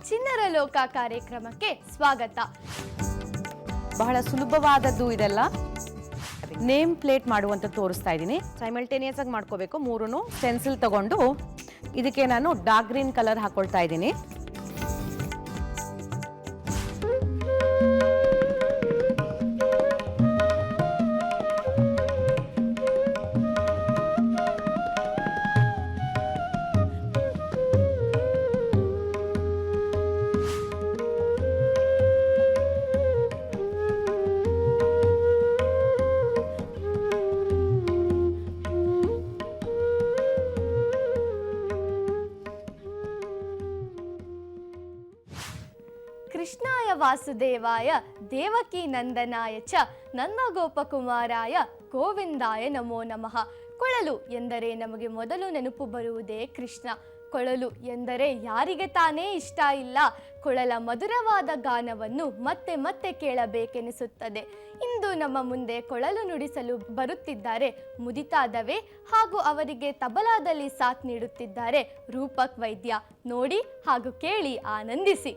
ಚಿಣ್ಣರ ಲೋಕ ಕಾರ್ಯಕ್ರಮಕ್ಕೆ ಸ್ವಾಗತ. ಬಹಳ ಸುಲಭವಾದದ್ದು ಇದೆಲ್ಲ. ನೇಮ್ ಪ್ಲೇಟ್ ಮಾಡುವಂತ ತೋರಿಸ್ತಾ ಇದ್ದೀನಿ. ಸೈಮಲ್ಟೇನಿಯಸ್ ಆಗಿ ಮಾಡ್ಕೋಬೇಕು. ಮೂರನ್ನು ಪೆನ್ಸಿಲ್ ತಗೊಂಡು ಇದಕ್ಕೆ ನಾನು ಡಾರ್ಕ್ ಗ್ರೀನ್ ಕಲರ್ ಹಾಕೊಳ್ತಾ ಇದ್ದೀನಿ. ಕೃಷ್ಣಾಯ ವಾಸುದೇವಾಯ ದೇವಕೀ ನಂದನಾಯ ಚ ನಂದಗೋಪಕುಮಾರಾಯ ಗೋವಿಂದಾಯ ನಮೋ ನಮಃ. ಕೊಳಲು ಎಂದರೆ ನಮಗೆ ಮೊದಲು ನೆನಪು ಬರುವುದೇ ಕೃಷ್ಣ. ಕೊಳಲು ಎಂದರೆ ಯಾರಿಗೆ ತಾನೇ ಇಷ್ಟ ಇಲ್ಲ. ಕೊಳಲ ಮಧುರವಾದ ಗಾನವನ್ನು ಮತ್ತೆ ಮತ್ತೆ ಕೇಳಬೇಕೆನಿಸುತ್ತದೆ. ಇಂದು ನಮ್ಮ ಮುಂದೆ ಕೊಳಲು ನುಡಿಸಲು ಬರುತ್ತಿದ್ದಾರೆ ಮುದಿತಾದವೆ ಹಾಗೂ ಅವರಿಗೆ ತಬಲಾದಲ್ಲಿ ಸಾಥ್ ನೀಡುತ್ತಿದ್ದಾರೆ ರೂಪಕ್ ವೈದ್ಯ. ನೋಡಿ ಹಾಗೂ ಕೇಳಿ ಆನಂದಿಸಿ.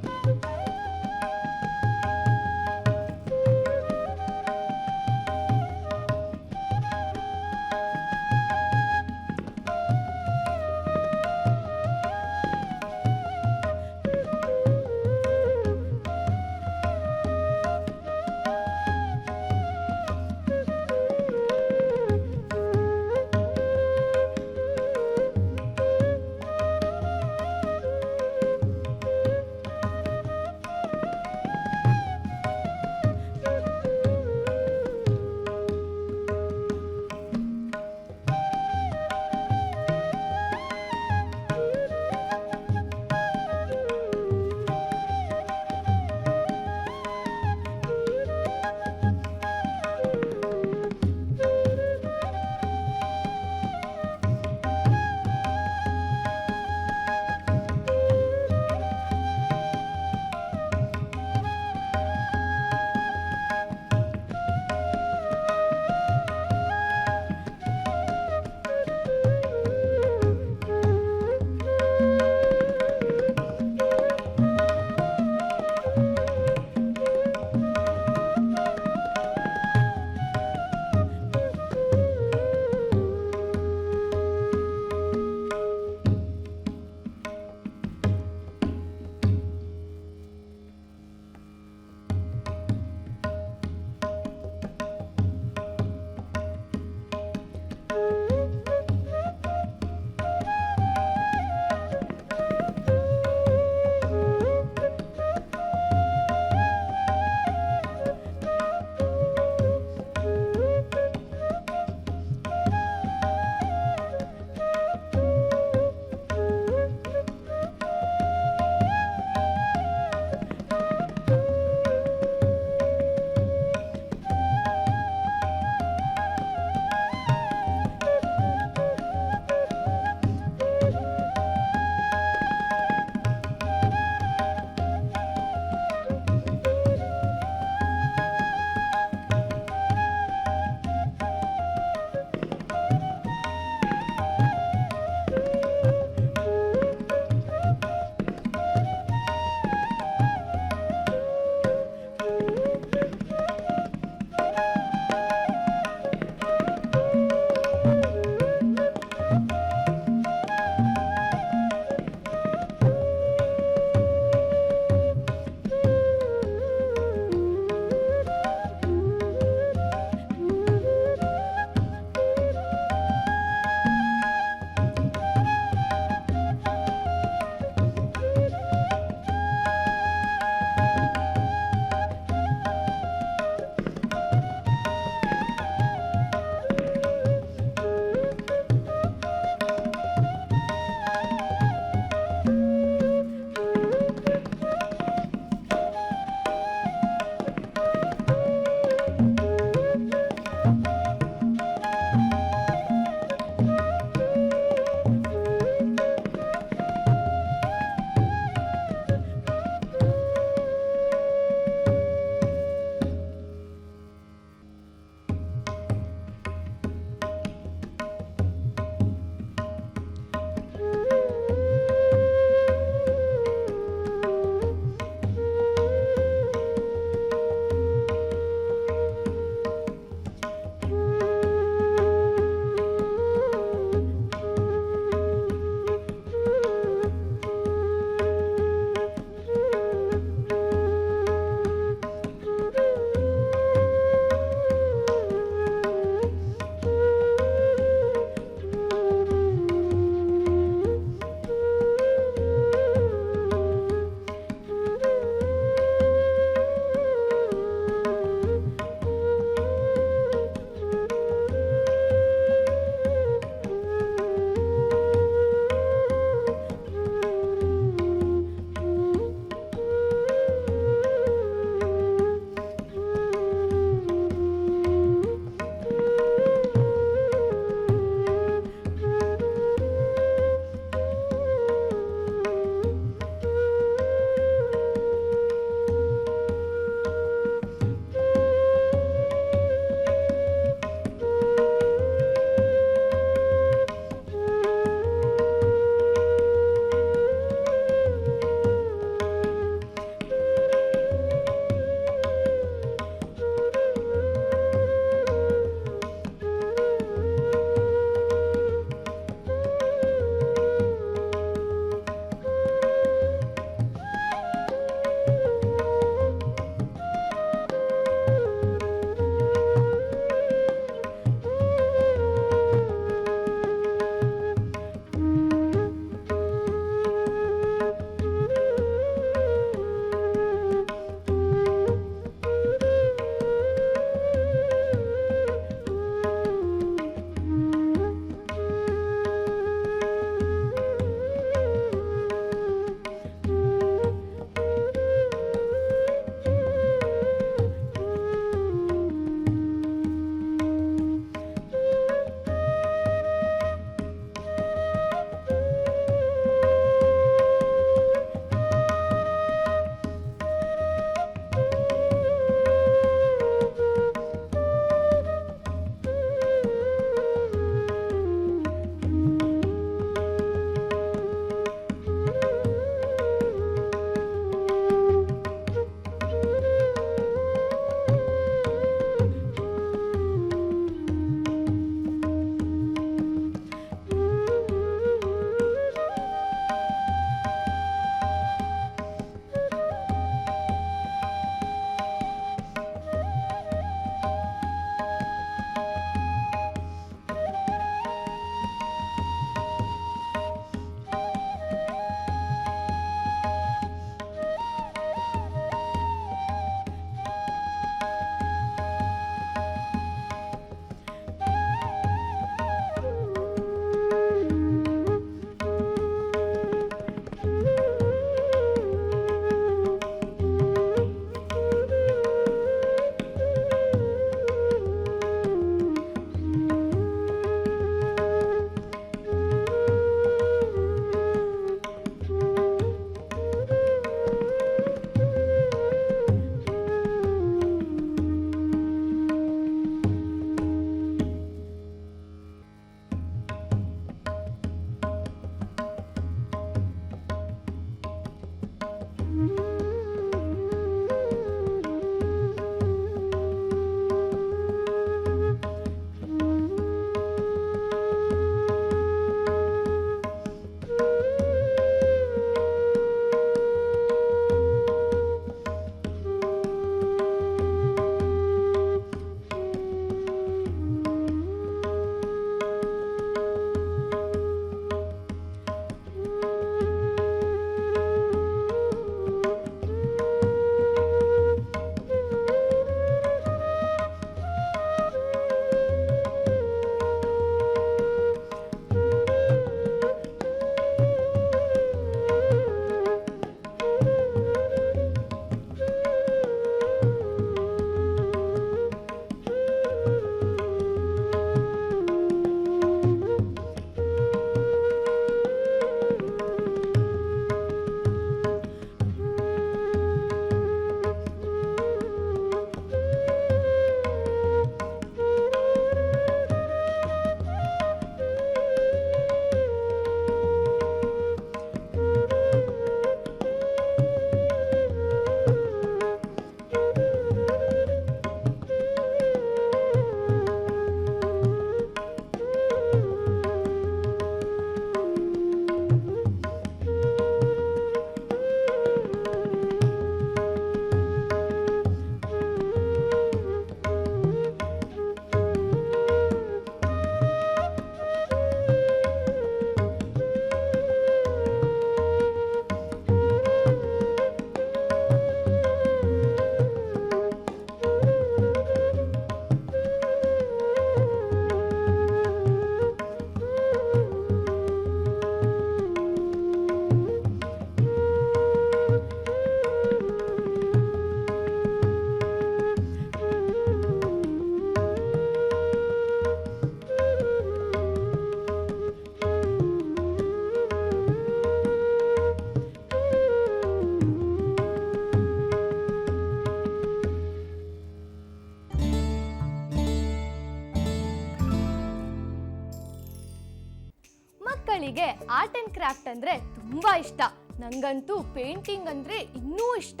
ಮಕ್ಕಳಿಗೆ ಆರ್ಟ್ ಅಂಡ್ ಕ್ರಾಫ್ಟ್ ಅಂದ್ರೆ ತುಂಬಾ ಇಷ್ಟ. ನಂಗಂತೂ ಪೇಂಟಿಂಗ್ ಅಂದ್ರೆ ಇನ್ನೂ ಇಷ್ಟ.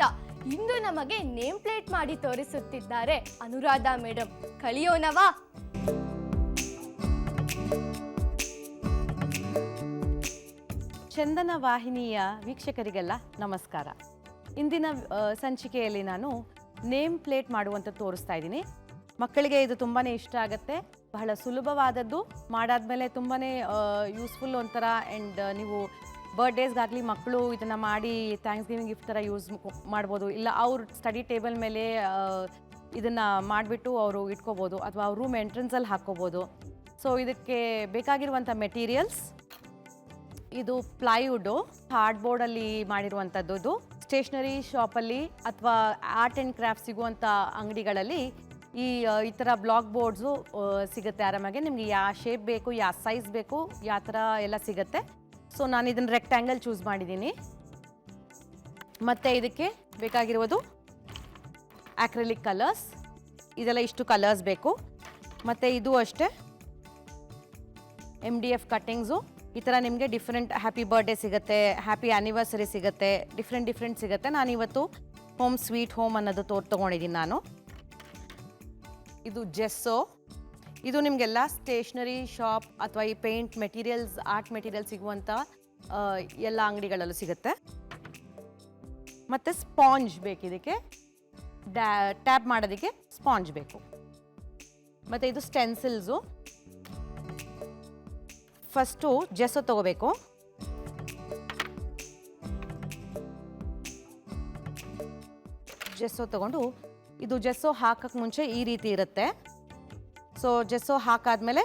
ಇಂದು ನಮಗೆ ನೇಮ್ ಪ್ಲೇಟ್ ಮಾಡಿ ತೋರಿಸುತ್ತಿದ್ದಾರೆ ಅನುರಾಧ ಮೇಡಮ್. ಕಲಿಯೋಣವಾ? ಚಂದನ ವಾಹಿನಿಯ ವೀಕ್ಷಕರಿಗೆಲ್ಲ ನಮಸ್ಕಾರ. ಇಂದಿನ ಸಂಚಿಕೆಯಲ್ಲಿ ನಾನು ನೇಮ್ ಪ್ಲೇಟ್ ಮಾಡುವಂಥದ್ದು ತೋರಿಸ್ತಾ ಇದ್ದೀನಿ. ಮಕ್ಕಳಿಗೆ ಇದು ತುಂಬಾ ಇಷ್ಟ ಆಗುತ್ತೆ. ಬಹಳ ಸುಲಭವಾದದ್ದು, ಮಾಡಾದ್ಮೇಲೆ ತುಂಬಾ ಯೂಸ್ಫುಲ್ ಒಂಥರ. ಆ್ಯಂಡ್ ನೀವು ಬರ್ಡೇಸ್ಗಾಗಲಿ ಮಕ್ಕಳು ಇದನ್ನು ಮಾಡಿ ಥ್ಯಾಂಕ್ಸ್ ಗಿವಿಂಗ್ ಗಿಫ್ಟ್ ಥರ ಯೂಸ್ ಮಾಡ್ಬೋದು. ಇಲ್ಲ ಅವ್ರ ಸ್ಟಡಿ ಟೇಬಲ್ ಮೇಲೆ ಇದನ್ನು ಮಾಡಿಬಿಟ್ಟು ಅವರು ಇಟ್ಕೋಬೋದು, ಅಥವಾ ಅವ್ರ ರೂಮ್ ಎಂಟ್ರೆನ್ಸಲ್ಲಿ ಹಾಕ್ಕೋಬೋದು. ಸೊ ಇದಕ್ಕೆ ಬೇಕಾಗಿರುವಂಥ ಮೆಟೀರಿಯಲ್ಸ್, ಇದು ಪ್ಲೈವುಡ್ಡು, ಹಾರ್ಡ್ಬೋರ್ಡಲ್ಲಿ ಮಾಡಿರುವಂಥದ್ದು. ಇದು ಸ್ಟೇಷ್ನರಿ ಶಾಪಲ್ಲಿ ಅಥವಾ ಆರ್ಟ್ ಆ್ಯಂಡ್ ಕ್ರಾಫ್ಟ್ ಸಿಗುವಂಥ ಅಂಗಡಿಗಳಲ್ಲಿ ಈ ಥರ ಬ್ಲಾಕ್ ಬೋರ್ಡ್ಸು ಸಿಗುತ್ತೆ ಆರಾಮಾಗಿ. ನಿಮಗೆ ಯಾವ ಶೇಪ್ ಬೇಕು, ಯಾವ ಸೈಜ್ ಬೇಕು, ಯಾವ ಥರ ಎಲ್ಲ ಸಿಗುತ್ತೆ. ಸೊ ನಾನು ಇದನ್ನು ರೆಕ್ಟ್ಯಾಂಗಲ್ ಚೂಸ್ ಮಾಡಿದ್ದೀನಿ. ಮತ್ತು ಇದಕ್ಕೆ ಬೇಕಾಗಿರುವುದು ಆಕ್ರಿಲಿಕ್ ಕಲರ್ಸ್, ಇದೆಲ್ಲ ಇಷ್ಟು ಕಲರ್ಸ್ ಬೇಕು. ಮತ್ತು ಇದು ಅಷ್ಟೇ MDF ಕಟ್ಟಿಂಗ್ಸು. ಈ ಥರ ನಿಮಗೆ ಡಿಫ್ರೆಂಟ್ ಹ್ಯಾಪಿ ಬರ್ಡೇ ಸಿಗುತ್ತೆ, ಹ್ಯಾಪಿ ಆ್ಯನಿವರ್ಸರಿ ಸಿಗುತ್ತೆ, ಡಿಫ್ರೆಂಟ್ ಸಿಗುತ್ತೆ. ನಾನಿವತ್ತು ಹೋಮ್ ಸ್ವೀಟ್ ಹೋಮ್ ಅನ್ನೋದು ತೊಗೊಂಡಿದ್ದೀನಿ ನಾನು. ಇದು ಜೆಸ್ಸೋ. ಇದು ನಿಮಗೆಲ್ಲ ಸ್ಟೇಷ್ನರಿ ಶಾಪ್ ಅಥವಾ ಈ ಪೇಂಟ್ ಮೆಟೀರಿಯಲ್ಸ್, ಆರ್ಟ್ ಮೆಟೀರಿಯಲ್ಸ್ ಸಿಗುವಂಥ ಎಲ್ಲ ಅಂಗಡಿಗಳಲ್ಲೂ ಸಿಗುತ್ತೆ. ಮತ್ತು ಸ್ಪಾಂಜ್ ಬೇಕು ಇದಕ್ಕೆ, ಟ್ಯಾಪ್ ಮಾಡೋದಕ್ಕೆ ಸ್ಪಾಂಜ್ ಬೇಕು. ಮತ್ತು ಇದು ಸ್ಟೆನ್ಸಿಲ್ಸು. ಫಸ್ಟು ಜೆಸ್ಸೋ ತಗೋಬೇಕು. ಜೆಸ್ಸೋ ತಗೊಂಡು, ಇದು ಜೆಸ್ಸೋ ಹಾಕಕ್ಕೆ ಮುಂಚೆ ಈ ರೀತಿ ಇರುತ್ತೆ. ಸೊ ಜೆಸ್ಸೋ ಹಾಕಾದ್ಮೇಲೆ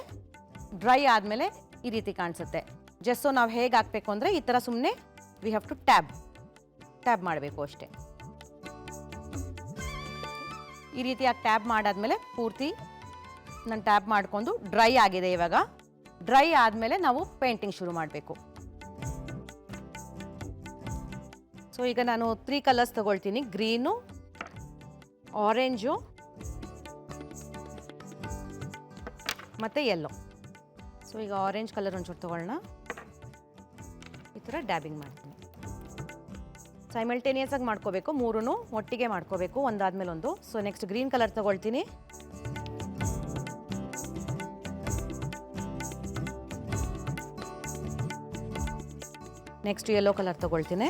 ಡ್ರೈ ಆದಮೇಲೆ ಈ ರೀತಿ ಕಾಣಿಸುತ್ತೆ. ಜೆಸ್ಸೋ ನಾವು ಹೇಗೆ ಹಾಕಬೇಕು ಅಂದರೆ ಈ ಥರ ಸುಮ್ಮನೆ ವಿ ಹ್ಯಾವ್ ಟು ಟ್ಯಾಬ್ ಮಾಡಬೇಕು ಅಷ್ಟೇ. ಈ ರೀತಿಯಾಗಿ ಟ್ಯಾಬ್ ಮಾಡಾದ್ಮೇಲೆ ಪೂರ್ತಿ ನಾನು ಟ್ಯಾಬ್ ಮಾಡಿಕೊಂಡು ಡ್ರೈ ಆಗಿದೆ. ಇವಾಗ ಡ್ರೈ ಆದಮೇಲೆ ನಾವು ಪೇಂಟಿಂಗ್ ಶುರು ಮಾಡಬೇಕು. ಸೊ ಈಗ ನಾನು 3 ಕಲರ್ಸ್ ತಗೊಳ್ತೀನಿ. ಗ್ರೀನು, ಆರೆಂಜು ಮತ್ತು ಯೆಲ್ಲೋ. ಸೊ ಈಗ ಆರೆಂಜ್ ಕಲರ್ ಒಂಚೂರು ತೊಗೊಳ್ಳೋಣ. ಈ ಥರ ಡ್ಯಾಬಿಂಗ್ ಮಾಡ್ತೀನಿ. ಸೈಮಲ್ಟೇನಿಯಸ್ ಆಗಿ ಮಾಡ್ಕೋಬೇಕು, ಮೂರೂ ಒಟ್ಟಿಗೆ ಮಾಡ್ಕೋಬೇಕು ಒಂದಾದ್ಮೇಲೆ ಒಂದು. ಸೊ ನೆಕ್ಸ್ಟ್ ಗ್ರೀನ್ ಕಲರ್ ತಗೊಳ್ತೀನಿ. ನೆಕ್ಸ್ಟ್ ಯೆಲ್ಲೋ ಕಲರ್ ತಗೊಳ್ತೀನಿ.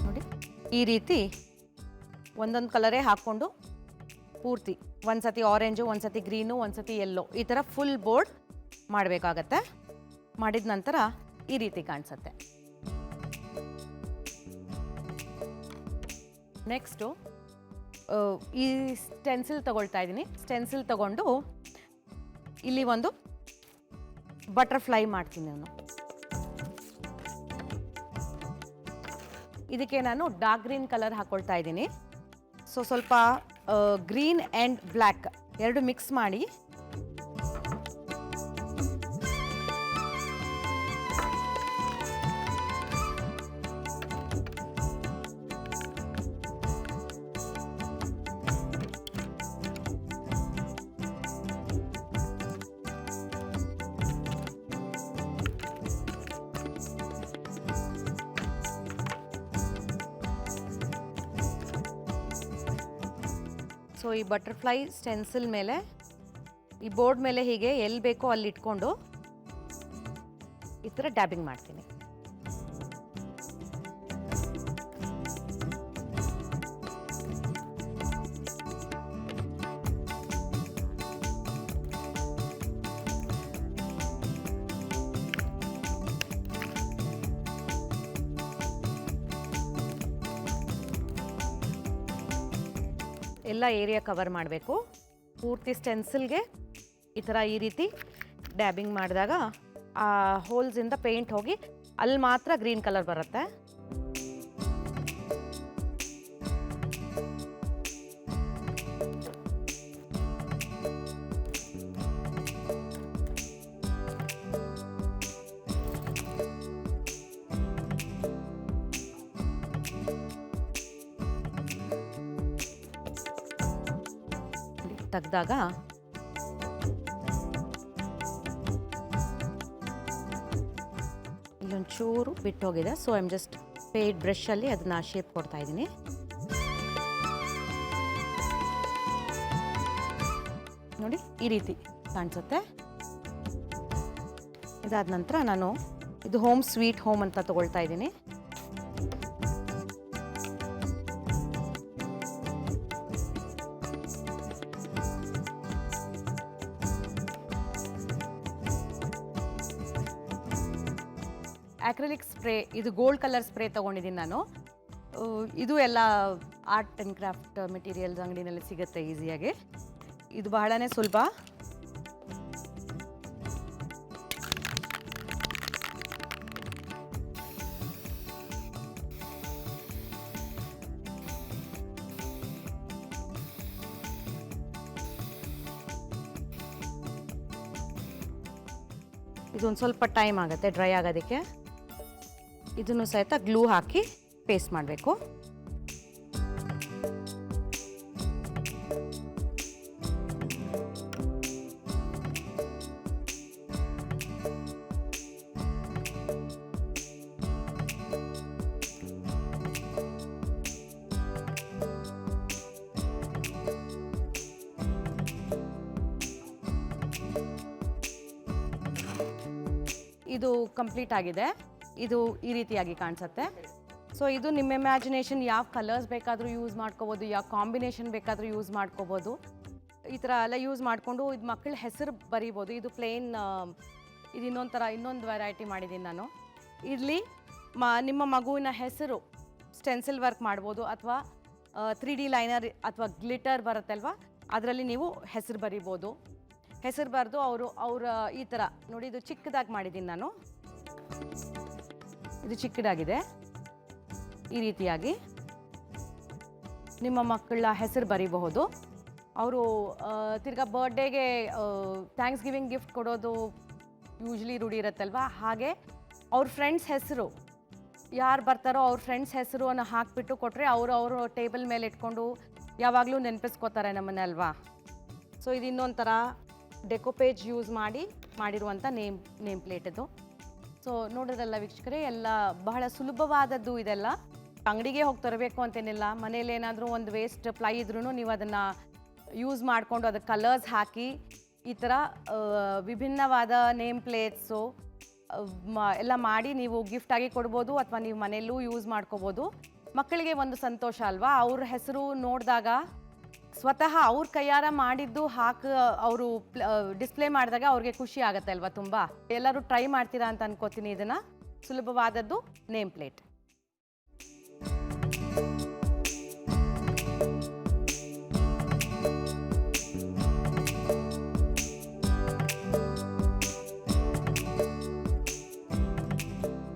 ನೋಡಿ, ಈ ರೀತಿ ಒಂದೊಂದು ಕಲರೇ ಹಾಕ್ಕೊಂಡು ಪೂರ್ತಿ ಒಂದ್ಸತಿ ಆರೆಂಜು, ಒಂದ್ಸತಿ ಗ್ರೀನು, ಒಂದ್ಸತಿ ಯೆಲ್ಲೋ, ಈ ಥರ ಫುಲ್ ಬೋರ್ಡ್ ಮಾಡಬೇಕಾಗತ್ತೆ. ಮಾಡಿದ ನಂತರ ಈ ರೀತಿ ಕಾಣಿಸುತ್ತೆ. ನೆಕ್ಸ್ಟು ಈ ಸ್ಟೆನ್ಸಿಲ್ ತಗೊಳ್ತಾ ಇದ್ದೀನಿ. ಸ್ಟೆನ್ಸಿಲ್ ತಗೊಂಡು ಇಲ್ಲಿ ಒಂದು ಬಟರ್ಫ್ಲೈ ಮಾಡ್ತೀನಿ ನಾನು. ಇದಕ್ಕೆ ನಾನು ಡಾರ್ಕ್ ಗ್ರೀನ್ ಕಲರ್ ಹಾಕ್ಕೊಳ್ತಾ ಇದ್ದೀನಿ. ಸೊ ಸ್ವಲ್ಪ ಗ್ರೀನ್ ಆ್ಯಂಡ್ ಬ್ಲ್ಯಾಕ್ ಎರಡು ಮಿಕ್ಸ್ ಮಾಡಿ ಸೊ ಈ ಬಟರ್ಫ್ಲೈ ಸ್ಟೆನ್ಸಿಲ್ ಮೇಲೆ ಈ ಬೋರ್ಡ್ ಮೇಲೆ ಹೀಗೆ ಎಲ್ಲಿ ಬೇಕೋ ಅಲ್ಲಿ ಇಟ್ಕೊಂಡು ಈ ಥರ ಡ್ಯಾಬಿಂಗ್ ಮಾಡ್ತೀನಿ. ಎಲ್ಲ ಏರಿಯಾ ಕವರ್ ಮಾಡಬೇಕು. ಪೂರ್ತಿ ಸ್ಟೆನ್ಸಿಲ್ಗೆ ಈ ರೀತಿ ಡ್ಯಾಬಿಂಗ್ ಮಾಡಿದಾಗ ಆ ಹೋಲ್ಸಿಂದ ಪೇಂಟ್ ಹೋಗಿ ಅಲ್ಲಿ ಮಾತ್ರ ಗ್ರೀನ್ ಕಲರ್ ಬರುತ್ತೆ. ತೆಗ್ದಾಗ ಇಲ್ಲೊಂಚೂರು ಬಿಟ್ಟೋಗಿದೆ. So I am just paid ಬ್ರಷಲ್ಲಿ ಅದನ್ನ ಶೇಪ್ ಕೊಡ್ತಾ ಇದ್ದೀನಿ. ನೋಡಿ ಈ ರೀತಿ ಕಾಣಿಸುತ್ತೆ. ಇದಾದ ನಂತರ ನಾನು ಇದು ಹೋಮ್ ಸ್ವೀಟ್ ಹೋಮ್ ಅಂತ ತಗೊಳ್ತಾ ಇದ್ದೀನಿ. ಆಕ್ರಿಲಿಕ್ ಸ್ಪ್ರೇ, ಇದು ಗೋಲ್ಡ್ ಕಲರ್ ಸ್ಪ್ರೇ ತೊಗೊಂಡಿದ್ದೀನಿ ನಾನು. ಇದು ಎಲ್ಲ ಆರ್ಟ್ ಆ್ಯಂಡ್ ಕ್ರಾಫ್ಟ್ ಮೆಟೀರಿಯಲ್ಸ್ ಅಂಗಡಿನಲ್ಲಿ ಸಿಗುತ್ತೆ ಈಸಿಯಾಗಿ. ಇದು ಬಹಳನೇ ಸುಲಭ. ಇದೊಂದು ಸ್ವಲ್ಪ ಟೈಮ್ ಆಗುತ್ತೆ ಡ್ರೈ ಆಗೋದಕ್ಕೆ. ಇದನ್ನು ಸಹಿತ ಗ್ಲೂ ಹಾಕಿ ಪೇಸ್ಟ್ ಮಾಡಬೇಕು. ಇದು ಕಂಪ್ಲೀಟ್ ಆಗಿದೆ. ಇದು ಈ ರೀತಿಯಾಗಿ ಕಾಣಿಸುತ್ತೆ. ಸೊ ಇದು ನಿಮ್ಮ ಇಮ್ಯಾಜಿನೇಷನ್, ಯಾವ ಕಲರ್ಸ್ ಬೇಕಾದರೂ ಯೂಸ್ ಮಾಡ್ಕೋಬೋದು, ಯಾವ ಕಾಂಬಿನೇಷನ್ ಬೇಕಾದರೂ ಯೂಸ್ ಮಾಡ್ಕೋಬೋದು. ಈ ಥರ ಎಲ್ಲ ಯೂಸ್ ಮಾಡಿಕೊಂಡು ಇದು ಮಕ್ಕಳ ಹೆಸರು ಬರೀಬೋದು. ಇದು ಪ್ಲೇನ್, ಇದು ಇನ್ನೊಂದು ವೆರೈಟಿ ಮಾಡಿದ್ದೀನಿ ನಾನು. ಇಲ್ಲಿ ನಿಮ್ಮ ಮಗುವಿನ ಹೆಸರು ಸ್ಟೆನ್ಸಿಲ್ ವರ್ಕ್ ಮಾಡ್ಬೋದು, ಅಥವಾ 3D ಲೈನರ್ ಅಥವಾ ಗ್ಲಿಟರ್ ಬರುತ್ತಲ್ವ, ಅದರಲ್ಲಿ ನೀವು ಹೆಸರು ಬರೀಬೋದು. ಹೆಸರು ಬರೆದು ಅವರ ಈ ಥರ ನೋಡಿ, ಇದು ಚಿಕ್ಕದಾಗಿ ಮಾಡಿದ್ದೀನಿ ನಾನು. ಇದು ಚಿಕ್ಕದಾಗಿದೆ. ಈ ರೀತಿಯಾಗಿ ನಿಮ್ಮ ಮಕ್ಕಳ ಹೆಸರು ಬರೀಬಹುದು. ಅವರು ತಿರ್ಗಾ ಬರ್ಡೇಗೆ ಥ್ಯಾಂಕ್ಸ್ ಗಿವಿಂಗ್ ಗಿಫ್ಟ್ ಕೊಡೋದು ಯೂಜ್ಲಿ ರೂಢಿ ಇರುತ್ತಲ್ವ, ಹಾಗೆ ಅವ್ರ ಫ್ರೆಂಡ್ಸ್ ಹೆಸರು ಯಾರು ಬರ್ತಾರೋ ಅವ್ರ ಫ್ರೆಂಡ್ಸ್ ಹೆಸರು ಅನ್ನು ಹಾಕಿಬಿಟ್ಟು ಕೊಟ್ಟರೆ ಅವರು ಟೇಬಲ್ ಮೇಲೆ ಇಟ್ಕೊಂಡು ಯಾವಾಗಲೂ ನೆನಪಿಸ್ಕೋತಾರೆ ನಮ್ಮನ್ನ ಅಲ್ವಾ. ಸೊ ಇದು ಇನ್ನೊಂಥರ ಡೆಕೋಪೇಜ್ ಯೂಸ್ ಮಾಡಿರುವಂಥ ನೇಮ್ ಪ್ಲೇಟ್ ಇದು. ಸೊ ನೋಡೋದಲ್ಲ ವೀಕ್ಷಕರೇ, ಎಲ್ಲ ಬಹಳ ಸುಲಭವಾದದ್ದು ಇದೆಲ್ಲ. ಅಂಗಡಿಗೆ ಹೋಗಿ ತರಬೇಕು ಅಂತೇನಿಲ್ಲ. ಮನೇಲಿ ಏನಾದರೂ ಒಂದು ವೇಸ್ಟ್ ಪ್ಲೈ ಇದ್ರೂ ನೀವು ಅದನ್ನು ಯೂಸ್ ಮಾಡಿಕೊಂಡು ಅದಕ್ಕೆ ಕಲರ್ಸ್ ಹಾಕಿ ಈ ಥರ ವಿಭಿನ್ನವಾದ ನೇಮ್ ಪ್ಲೇಟ್ಸು ಎಲ್ಲ ಮಾಡಿ ನೀವು ಗಿಫ್ಟಾಗಿ ಕೊಡ್ಬೋದು, ಅಥವಾ ನೀವು ಮನೆಯಲ್ಲೂ ಯೂಸ್ ಮಾಡ್ಕೋಬೋದು. ಮಕ್ಕಳಿಗೆ ಒಂದು ಸಂತೋಷ ಅಲ್ವಾ, ಅವ್ರ ಹೆಸರು ನೋಡಿದಾಗ ಸ್ವತಃ ಅವ್ರ ಕೈಯಾರ ಮಾಡಿದ್ದು ಅವರು ಡಿಸ್ಪ್ಲೇ ಮಾಡಿದಾಗ ಅವ್ರಿಗೆ ಖುಷಿ ಆಗುತ್ತೆ ಅಲ್ವಾ ತುಂಬ. ಎಲ್ಲರೂ ಟ್ರೈ ಮಾಡ್ತೀರಾ ಅಂತ ಅನ್ಕೋತೀನಿ. ಇದನ್ನು ಸುಲಭವಾದದ್ದು ನೇಮ್ ಪ್ಲೇಟ್.